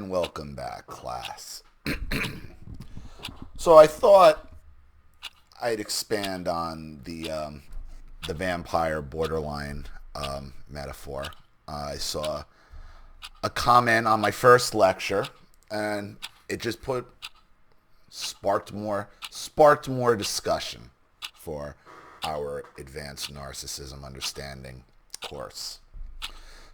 And welcome back, class. So I thought I'd expand on the vampire borderline metaphor. I saw a comment on my first lecture, and it just sparked more discussion for our advanced narcissism understanding course.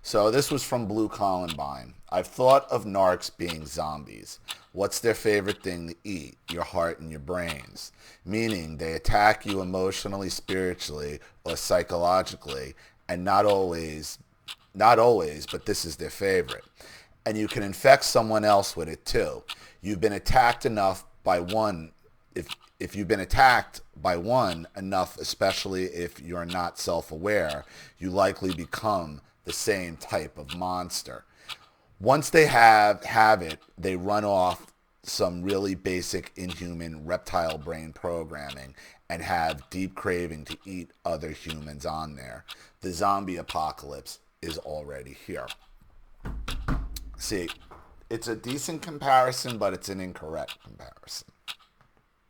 So this was from Blue Columbine. I've thought of narcs being zombies. What's their favorite thing to eat? Your heart and your brains. Meaning they attack you emotionally, spiritually, or psychologically, and not always, but this is their favorite. And you can infect someone else with it too. You've been attacked enough by one, if you've been attacked by one enough, especially if you're not self-aware, you likely become the same type of monster. Once they have it, they run off some really basic inhuman reptile brain programming and have deep craving to eat other humans on there. The zombie apocalypse is already here. See, it's a decent comparison, but it's an incorrect comparison.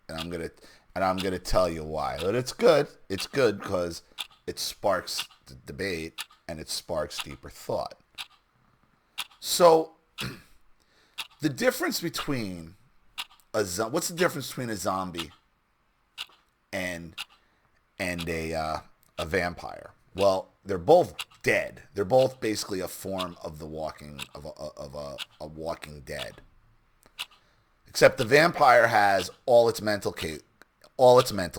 And I'm gonna tell you why. But it's good. It's good because it sparks the debate and it sparks deeper thought. So, the difference between what's the difference between a zombie and a vampire? Well, they're both dead. They're both basically a form of the walking of a walking dead. Except the vampire has all its mental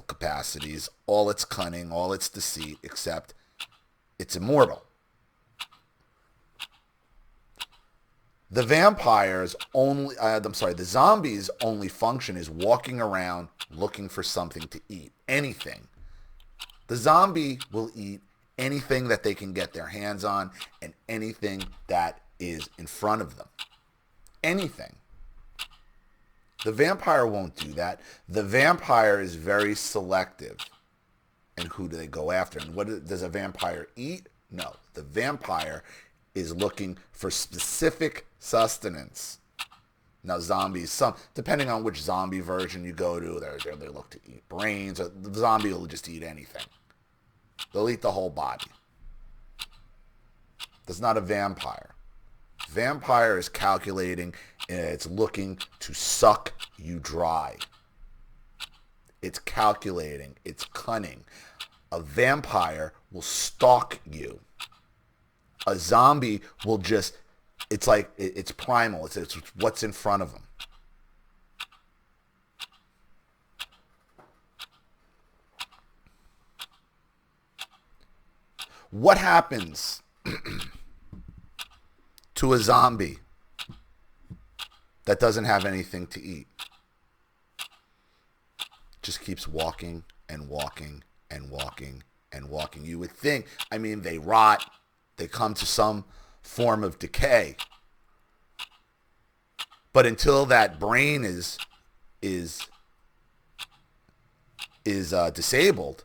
capacities, all its cunning, all its deceit, except it's immortal. The zombies' only function is walking around looking for something to eat. Anything. The zombie will eat anything that they can get their hands on and anything that is in front of them. Anything. The vampire won't do that. The vampire is very selective. And who do they go after? And does a vampire eat? No. The vampire is looking for specific sustenance. Now, zombies, depending on which zombie version you go to, they look to eat brains. Or the zombie will just eat anything. They'll eat the whole body. That's not a vampire. Vampire is calculating, and it's looking to suck you dry. It's calculating. It's cunning. A vampire will stalk you. A zombie will just, it's like, it's primal. It's what's in front of them. What happens to a zombie that doesn't have anything to eat? Just keeps walking and walking and walking and walking. You would think, they rot. They come to some form of decay. But until that brain is disabled,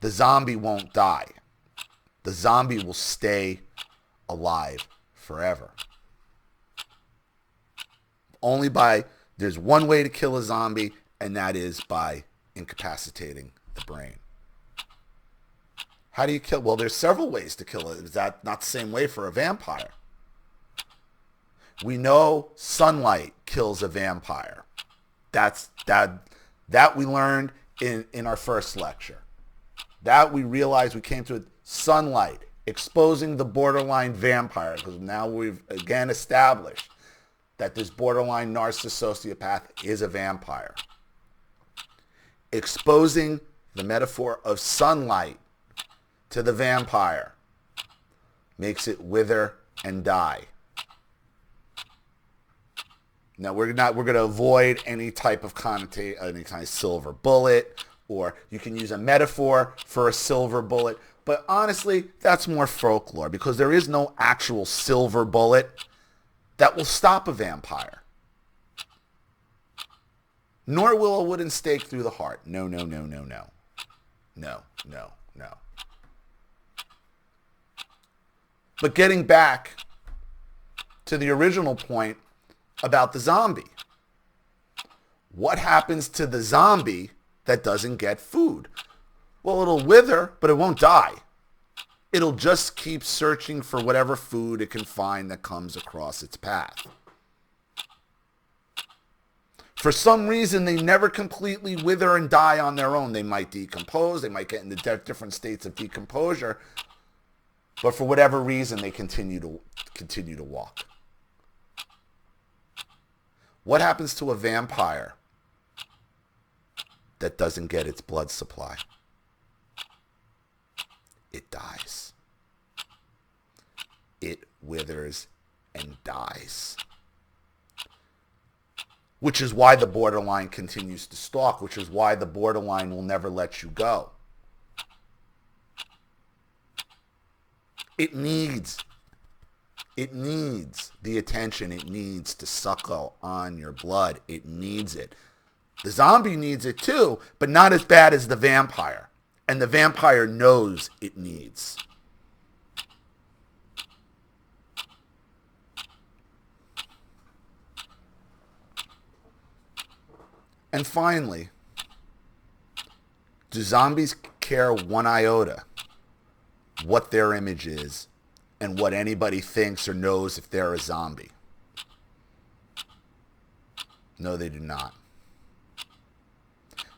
the zombie won't die. The zombie will stay alive forever. There's one way to kill a zombie, and that is by incapacitating the brain. How do you kill? Well, there's several ways to kill it. Is that not the same way for a vampire? We know sunlight kills a vampire. That we learned in our first lecture. That we realized we came to it. Sunlight, exposing the borderline vampire, because now we've again established that this borderline narcissist sociopath is a vampire. Exposing the metaphor of sunlight to the vampire makes it wither and die. Now we're going to avoid any type of any kind of silver bullet, or you can use a metaphor for a silver bullet. But honestly, that's more folklore, because there is no actual silver bullet that will stop a vampire. Nor will a wooden stake through the heart. No, no, no, no, no. No, no, no. But getting back to the original point, about the zombie. What happens to the zombie that doesn't get food? Well, it'll wither, but it won't die. It'll just keep searching for whatever food it can find that comes across its path. For some reason, they never completely wither and die on their own. They might decompose. They might get into different states of decomposure. But for whatever reason, they continue to walk. What happens to a vampire that doesn't get its blood supply? It dies. It withers and dies. Which is why the borderline continues to stalk, which is why the borderline will never let you go. It needs the attention. It needs to suckle on your blood. It needs it. The zombie needs it too, but not as bad as the vampire. And the vampire knows it needs. And finally, do zombies care one iota what their image is and what anybody thinks or knows if they're a zombie? No, they do not.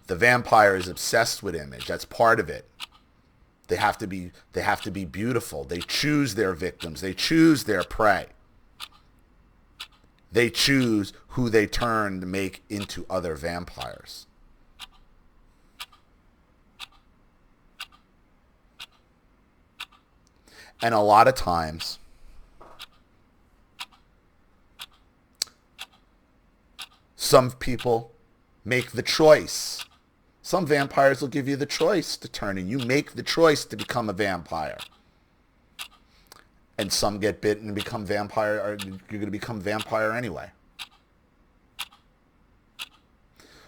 The vampire is obsessed with image. That's part of it. They have to be beautiful. They choose their victims. They choose their prey. They choose who they turn to make into other vampires. And a lot of times, some people make the choice. Some vampires will give you the choice to turn, and you make the choice to become a vampire. And some get bitten and become vampire, or you're going to become vampire anyway.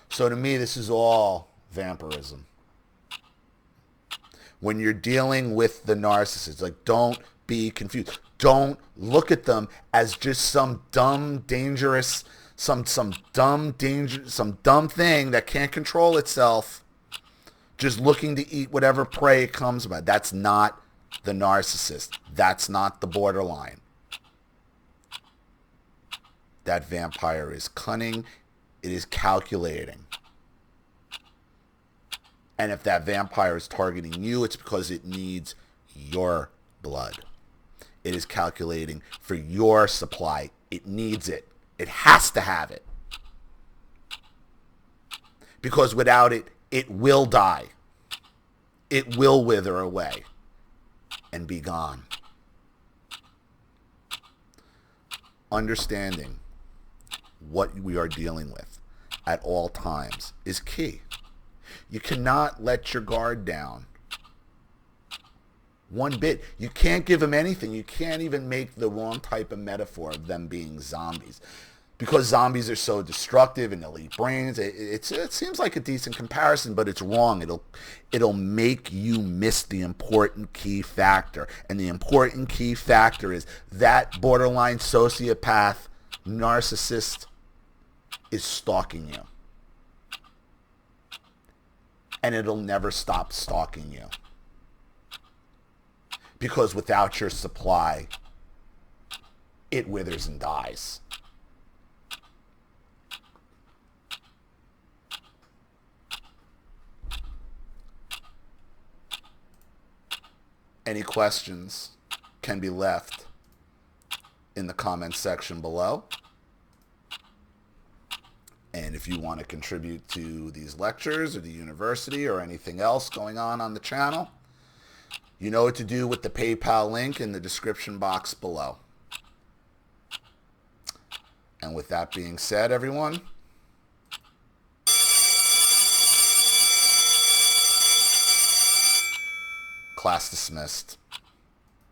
So to me, this is all vampirism. When you're dealing with the narcissist, like, don't be confused. Don't look at them as just some dumb, dangerous, some dumb thing that can't control itself, just looking to eat whatever prey it comes by. That's not the narcissist. That's not the borderline. That vampire is cunning. It is calculating. And if that vampire is targeting you, it's because it needs your blood. It is calculating for your supply. It needs it. It has to have it. Because without it, it will die. It will wither away and be gone. Understanding what we are dealing with at all times is key. You cannot let your guard down one bit. You can't give them anything. You can't even make the wrong type of metaphor of them being zombies, because zombies are so destructive and they'll eat brains. It seems like a decent comparison, but it's wrong. It'll make you miss the important key factor. And the important key factor is that borderline sociopath narcissist is stalking you. And it'll never stop stalking you. Because without your supply, it withers and dies. Any questions can be left in the comments section below. And if you want to contribute to these lectures or the university or anything else going on the channel, you know what to do with the PayPal link in the description box below. And with that being said, everyone, class dismissed.